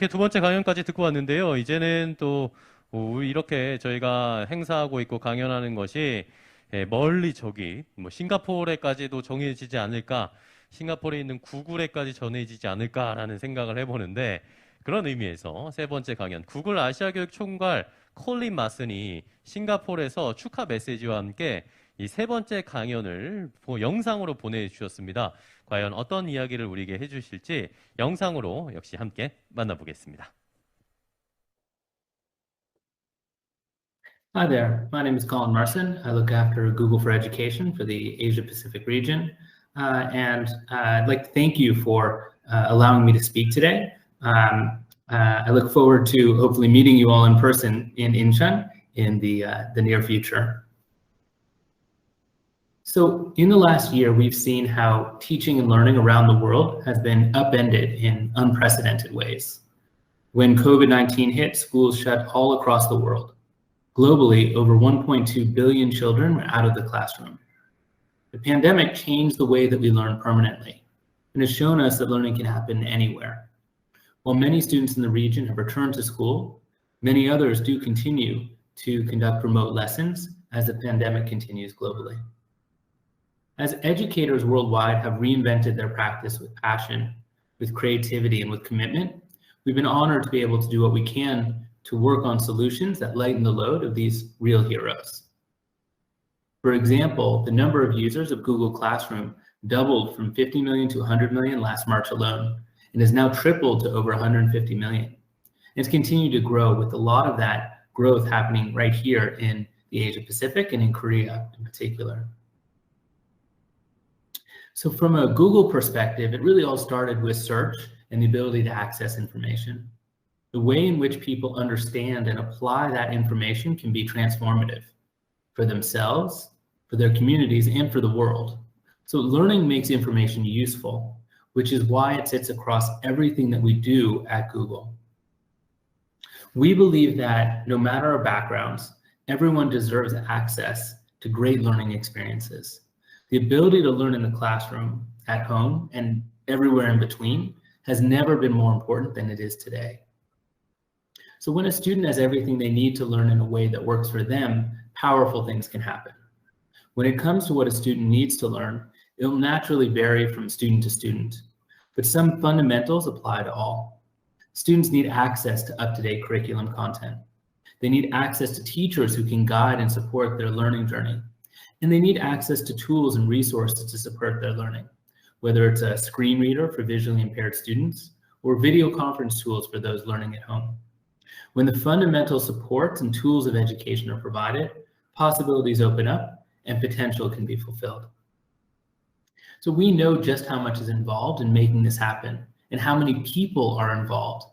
이렇게 두 번째 강연까지 듣고 왔는데요. 이제는 또 이렇게 저희가 행사하고 있고 강연하는 것이 멀리 저기 뭐 싱가포르에까지도 정해지지 않을까, 싱가포르에 있는 구글에까지 전해지지 않을까라는 생각을 해보는데, 그런 의미에서 세 번째 강연, 구글 아시아 교육 총괄 콜린 마슨이 싱가포르에서 축하 메시지와 함께 이 세 번째 강연을 영상으로 보내주셨습니다. 과연 어떤 이야기를 우리에게 해주실지 영상으로 역시 함께 만나보겠습니다. Hi there, my name is Colin Marson. I look after Google for Education for the Asia Pacific region. I'd like to thank you for allowing me to speak today. I look forward to hopefully meeting you all in person in Incheon in the near future. So in the last year, we've seen how teaching and learning around the world has been upended in unprecedented ways. When COVID-19 hit, schools shut all across the world. Globally, over 1.2 billion children were out of the classroom. The pandemic changed the way that we learn permanently and has shown us that learning can happen anywhere. While many students in the region have returned to school, many others do continue to conduct remote lessons as the pandemic continues globally. As educators worldwide have reinvented their practice with passion, with creativity, and with commitment, we've been honored to be able to do what we can to work on solutions that lighten the load of these real heroes. For example, the number of users of Google Classroom doubled from 50 million to 100 million last March alone, and has now tripled to over 150 million. It's continued to grow, with a lot of that growth happening right here in the Asia Pacific and in Korea in particular. So from a Google perspective, it really all started with search and the ability to access information. The way in which people understand and apply that information can be transformative for themselves, for their communities, and for the world. So learning makes information useful, which is why it sits across everything that we do at Google. We believe that no matter our backgrounds, everyone deserves access to great learning experiences. The ability to learn in the classroom, at home, and everywhere in between has never been more important than it is today. So when a student has everything they need to learn in a way that works for them, powerful things can happen. When it comes to what a student needs to learn, it'll naturally vary from student to student, but some fundamentals apply to all. Students need access to up-to-date curriculum content. They need access to teachers who can guide and support their learning journey. And they need access to tools and resources to support their learning, whether it's a screen reader for visually impaired students or video conference tools for those learning at home. When the fundamental supports and tools of education are provided, possibilities open up and potential can be fulfilled. So we know just how much is involved in making this happen and how many people are involved.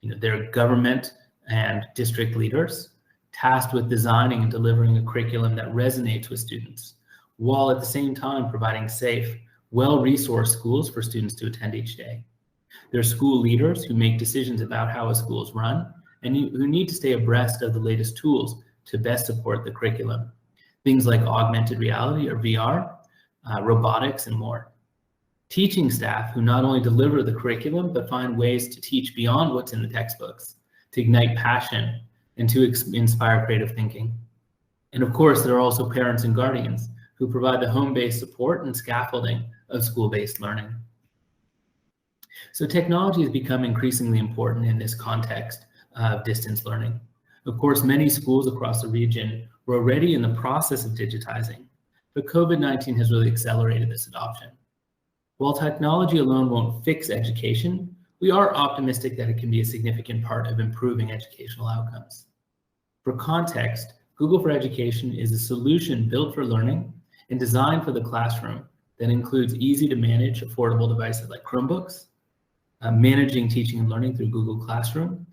There are government and district leaders tasked with designing and delivering a curriculum that resonates with students, while at the same time providing safe, well-resourced schools for students to attend each day. There are school leaders who make decisions about how a school is run and who need to stay abreast of the latest tools to best support the curriculum. Things like augmented reality or VR, robotics, and more. Teaching staff who not only deliver the curriculum, but find ways to teach beyond what's in the textbooks, to ignite passion, and to inspire creative thinking. And of course, there are also parents and guardians who provide the home-based support and scaffolding of school-based learning. So technology has become increasingly important in this context of distance learning. Of course, many schools across the region were already in the process of digitizing, but COVID-19 has really accelerated this adoption. While technology alone won't fix education, we are optimistic that it can be a significant part of improving educational outcomes. For context, Google for Education is a solution built for learning and designed for the classroom that includes easy to manage, affordable devices like Chromebooks, managing teaching and learning through Google Classroom,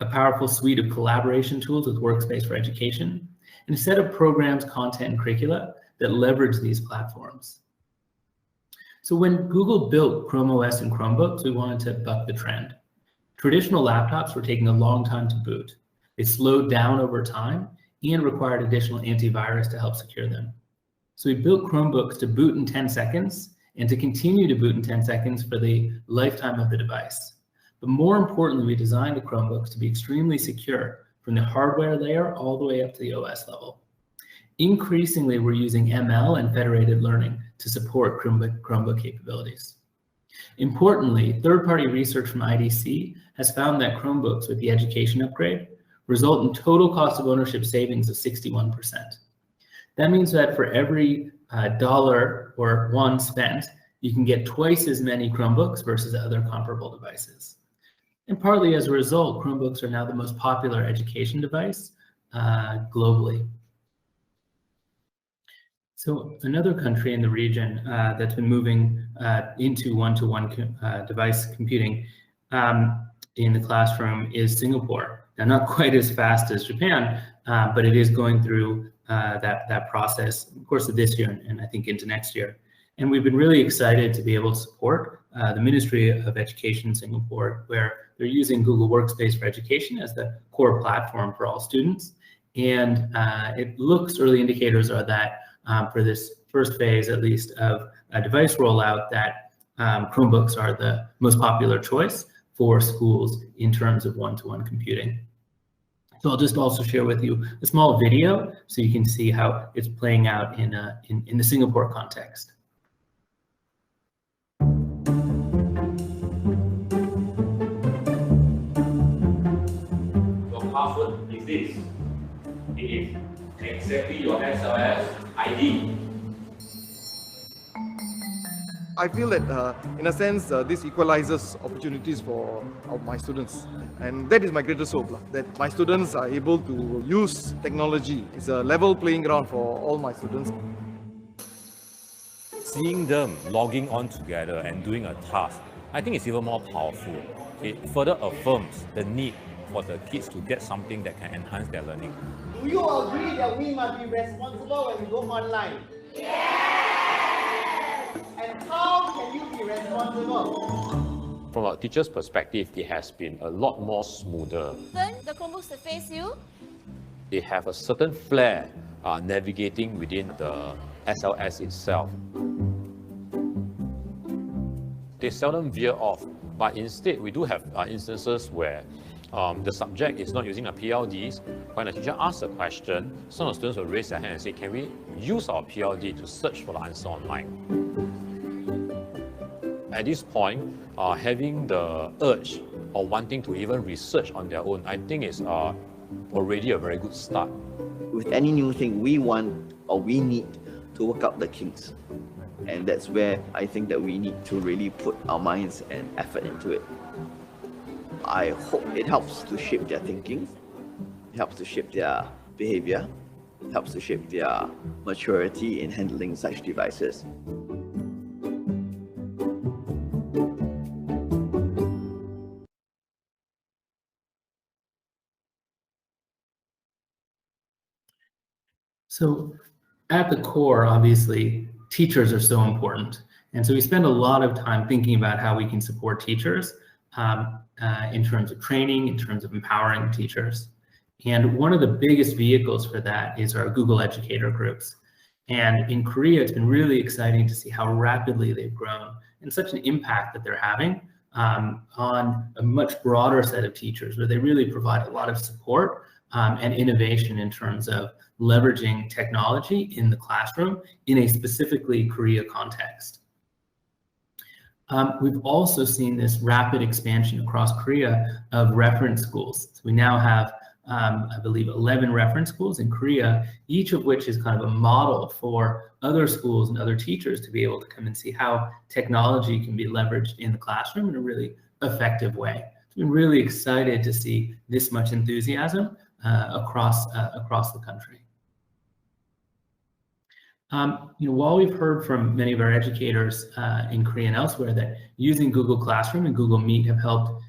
a powerful suite of collaboration tools with Workspace for Education, and a set of programs, content, and curricula that leverage these platforms. So when Google built Chrome OS and Chromebooks, we wanted to buck the trend. Traditional laptops were taking a long time to boot. It slowed down over time and required additional antivirus to help secure them. So we built Chromebooks to boot in 10 seconds and to continue to boot in 10 seconds for the lifetime of the device. But more importantly, we designed the Chromebooks to be extremely secure from the hardware layer all the way up to the OS level. Increasingly, we're using ML and federated learning to support Chromebook capabilities. Importantly, third-party research from IDC has found that Chromebooks with the education upgrade result in total cost of ownership savings of 61%. That means that for every dollar or one spent, you can get twice as many Chromebooks versus other comparable devices. And partly as a result, Chromebooks are now the most popular education device globally. So another country in the region that's been moving into one-to-one device computing in the classroom is Singapore. Now, not quite as fast as Japan, but it is going through that process, of course, of this year and I think into next year. And we've been really excited to be able to support the Ministry of Education in Singapore, where they're using Google Workspace for Education as the core platform for all students. And it looks, early indicators are that for this first phase, at least, of a device rollout, that Chromebooks are the most popular choice for schools in terms of one-to-one computing. So I'll just also share with you a small video so you can see how it's playing out in the Singapore context. Your password is this. It is exactly your SLS ID. I feel that, in a sense, this equalizes opportunities for my students. And that is my greatest hope, that my students are able to use technology. It's a level playing ground for all my students. Seeing them logging on together and doing a task, I think it's even more powerful. It further affirms the need for the kids to get something that can enhance their learning. Do you agree that we must be responsible when we go online? Yes! And how can you be responsible? From a teacher's perspective, it has been a lot more smoother. Turn the Chromebooks to face you. They have a certain flair navigating within the SLS itself. They seldom veer off, but instead we do have instances where the subject is not using a PLDs. When the teacher asks a question, some of the students will raise their hand and say, can we use our PLD to search for the answer online? At this point, having the urge or wanting to even research on their own, I think is already a very good start. With any new thing, we want or we need to work out the kinks. And that's where I think that we need to really put our minds and effort into it. I hope it helps to shape their thinking, it helps to shape their behavior, it helps to shape their maturity in handling such devices. So at the core, obviously, teachers are so important. And so we spend a lot of time thinking about how we can support teachers in terms of training, in terms of empowering teachers. And one of the biggest vehicles for that is our Google Educator groups. And in Korea, it's been really exciting to see how rapidly they've grown and such an impact that they're having on a much broader set of teachers, where they really provide a lot of support and innovation in terms of leveraging technology in the classroom in a specifically Korea context. We've also seen this rapid expansion across Korea of reference schools. So we now have, I believe, 11 reference schools in Korea, each of which is kind of a model for other schools and other teachers to be able to come and see how technology can be leveraged in the classroom in a really effective way. So we're really excited to see this much enthusiasm across the country. While we've heard from many of our educators in Korea and elsewhere that using Google Classroom and Google Meet have helped,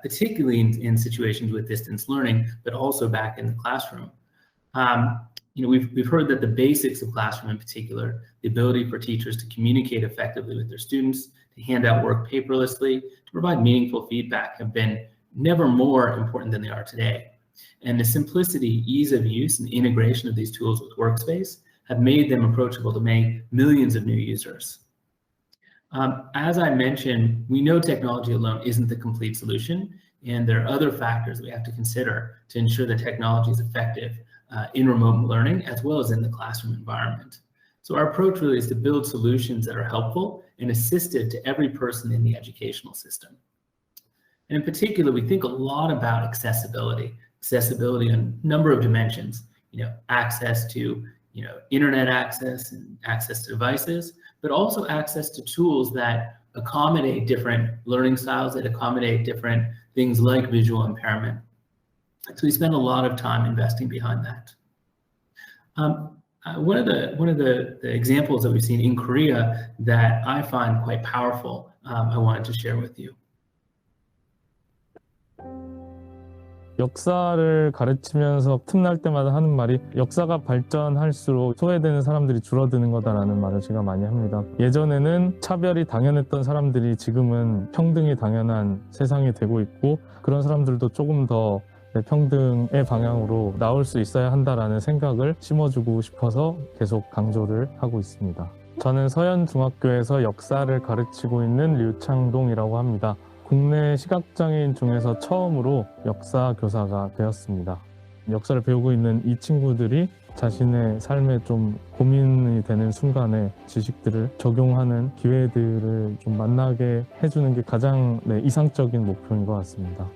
particularly in situations with distance learning, but also back in the classroom. We've heard that the basics of classroom in particular, the ability for teachers to communicate effectively with their students, to hand out work paperlessly, to provide meaningful feedback have been never more important than they are today. And the simplicity, ease of use, and integration of these tools with Workspace have made them approachable to millions of new users. As I mentioned, we know technology alone isn't the complete solution, and there are other factors we have to consider to ensure that technology is effective in remote learning as well as in the classroom environment. So our approach really is to build solutions that are helpful and assistive to every person in the educational system. And in particular, we think a lot about accessibility on a number of dimensions, access to, internet access and access to devices, but also access to tools that accommodate different learning styles, that accommodate different things like visual impairment. So we spend a lot of time investing behind that. One of the examples that we've seen in Korea that I find quite powerful, I wanted to share with you. 역사를 가르치면서 틈날 때마다 하는 말이 역사가 발전할수록 소외되는 사람들이 줄어드는 거다라는 말을 제가 많이 합니다. 예전에는 차별이 당연했던 사람들이 지금은 평등이 당연한 세상이 되고 있고 그런 사람들도 조금 더 평등의 방향으로 나올 수 있어야 한다라는 생각을 심어주고 싶어서 계속 강조를 하고 있습니다. 저는 서현중학교에서 역사를 가르치고 있는 류창동이라고 합니다. 국내 시각장애인 중에서 처음으로 역사 교사가 되었습니다. 역사를 배우고 있는 이 친구들이 자신의 삶에 좀 고민이 되는 순간에 지식들을 적용하는 기회들을 좀 만나게 해주는 게 가장 이상적인 목표인 것 같습니다.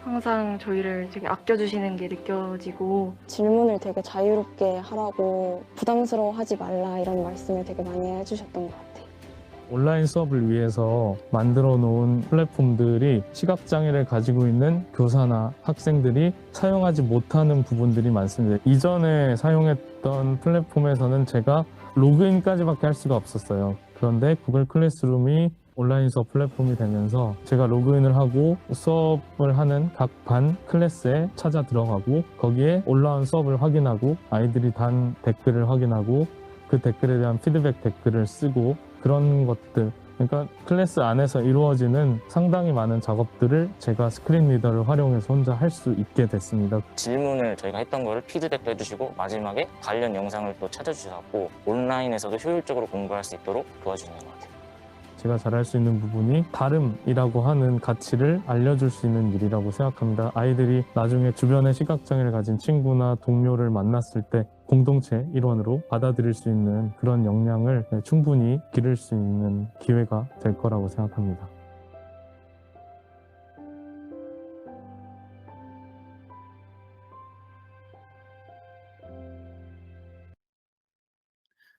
항상 저희를 되게 아껴주시는 게 느껴지고 질문을 되게 자유롭게 하라고 부담스러워하지 말라 이런 말씀을 되게 많이 해주셨던 것 같아요. 온라인 수업을 위해서 만들어 놓은 플랫폼들이 시각장애를 가지고 있는 교사나 학생들이 사용하지 못하는 부분들이 많습니다. 이전에 사용했던 플랫폼에서는 제가 로그인까지밖에 할 수가 없었어요. 그런데 구글 클래스룸이 온라인 수업 플랫폼이 되면서 제가 로그인을 하고 수업을 하는 각 반 클래스에 찾아 들어가고 거기에 올라온 수업을 확인하고 아이들이 단 댓글을 확인하고 그 댓글에 대한 피드백 댓글을 쓰고 그런 것들, 그러니까 클래스 안에서 이루어지는 상당히 많은 작업들을 제가 스크린 리더를 활용해서 혼자 할 수 있게 됐습니다. 질문을 저희가 했던 거를 피드백도 해주시고 마지막에 관련 영상을 또 찾아주셔서 온라인에서도 효율적으로 공부할 수 있도록 도와주시는 것 같아요. 제가 잘할 수 있는 부분이 다름이라고 하는 가치를 알려줄 수 있는 일이라고 생각합니다. 아이들이 나중에 주변에 시각장애를 가진 친구나 동료를 만났을 때 공동체 일원으로 받아들일 수 있는 그런 역량을 충분히 기를 수 있는 기회가 될 거라고 생각합니다.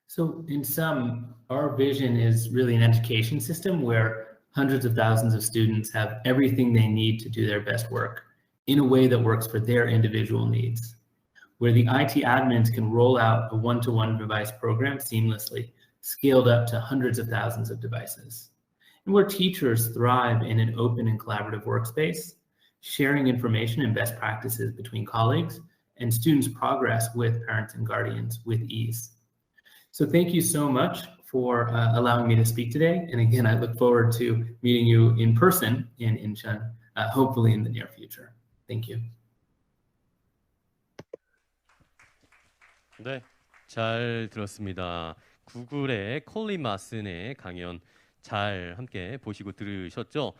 So in sum, our vision is really an education system where hundreds of thousands of students have everything they need to do their best work in a way that works for their individual needs, where the IT admins can roll out a one-to-one device program seamlessly, scaled up to hundreds of thousands of devices, and where teachers thrive in an open and collaborative workspace, sharing information and best practices between colleagues, and students progress with parents and guardians with ease. So thank you so much for allowing me to speak today. And again, I look forward to meeting you in person in Incheon, hopefully in the near future. Thank you. 네, 잘 들었습니다. 구글의 콜린 마슨의 강연 잘 함께 보시고 들으셨죠?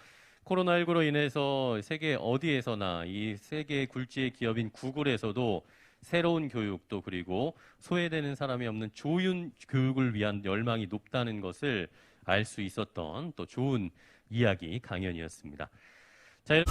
코로나19로 인해서 세계 어디에서나 이 세계 굴지의 기업인 구글에서도 새로운 교육도 그리고 소외되는 사람이 없는 좋은 교육을 위한 열망이 높다는 것을 알 수 있었던 또 좋은 이야기 강연이었습니다. 자,